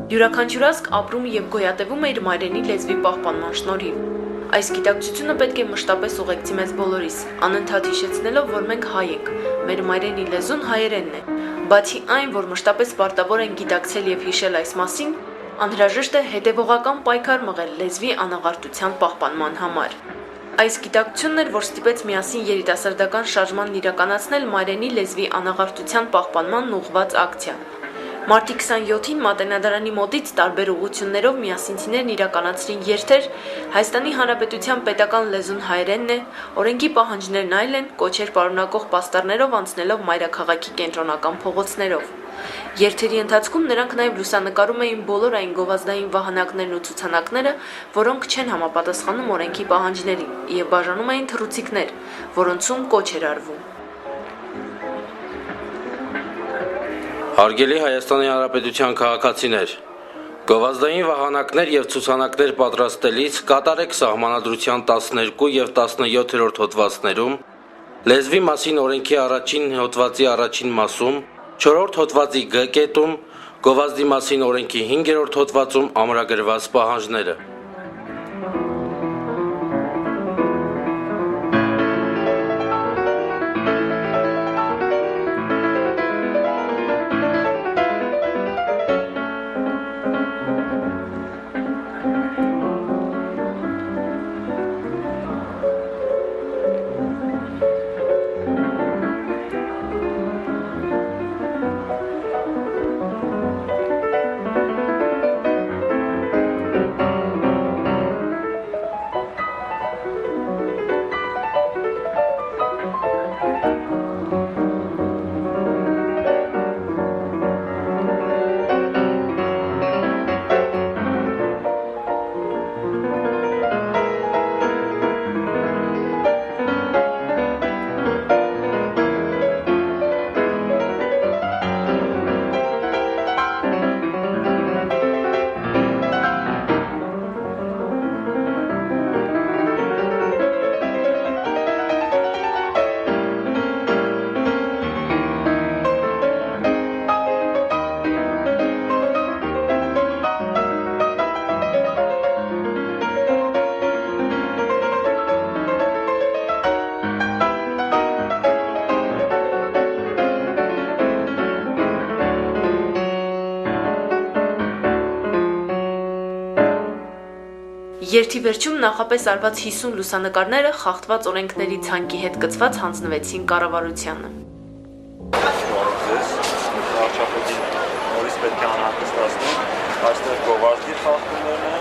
Յուրաքանչյուր ազգ ապրում եւ գոյատևում է իր մայրենի լեզվի պահպանման շնորհիվ։ Այս գիտակցությունը պետք է մշտապես ուղեկցի մեզ բոլորիս, անընդհատ հիշեցնելով, որ մենք հայ ենք, մեր մայրենի լեզուն հայերենն է։ Բացի այն, որ մշտապես պարտավոր ենք գիտակցել եւ հիշել այս մասին, անհրաժեշտ է հետեւողական պայքար մղել լեզվի անաղարտության պահպանման համար։ Այս գիտակցությունն էր, որ ստիպեց միասին երիտասարդական շարժմանն իրականացնել մայրենի լեզվի անաղարտության պահպանման ուղղված ակցիա։ Մարտի 27-ին Մատենադարանի մոտից տարբեր ուղղություններով միասնություններն իրականացրին երթեր Հայաստանի Հանրապետության պետական լեզուն հայերենն է, օրենքի պահանջներն այլ են, կոչեր պարունակող պաստառներով անցնելով մայրաքաղաքի կենտրոնական փողոցներով։ Երթերի ընթացքում նրանք նաև լուսանկարում էին բոլոր այն գովազդային վահանակներն ու ցուցանակները, որոնք չեն համապատասխանում օրենքի պահանջներին, եւ բաժանում էին թռուցիկներ, որոնցում կոչ էր արվում։ Հարգելի Հայաստանի Հանրապետության քաղաքացիներ, գովազդային վահանակներ եւ ցուցանակներ պատրաստելիս կատարեք Սահմանադրության 12 եւ 17-րդ հոդվածներում, լեզվի մասին օրենքի առաջին հոդվածի առաջին մասում, 4-րդ հոդվածի Գ կետում, գովազդի մասին օրենքի 5-րդ հոդվածում ամրագրված պահանջները։ Երթի վերջում նախապես արված 50 լուսանկարները խախտված օրենքների ցանկի հետ կցված հանձնվեցին կառավարությանը։ Արչախոտին նորից պետք է անհանգստացնենք, այստեղ գովազդի խախտումներն են,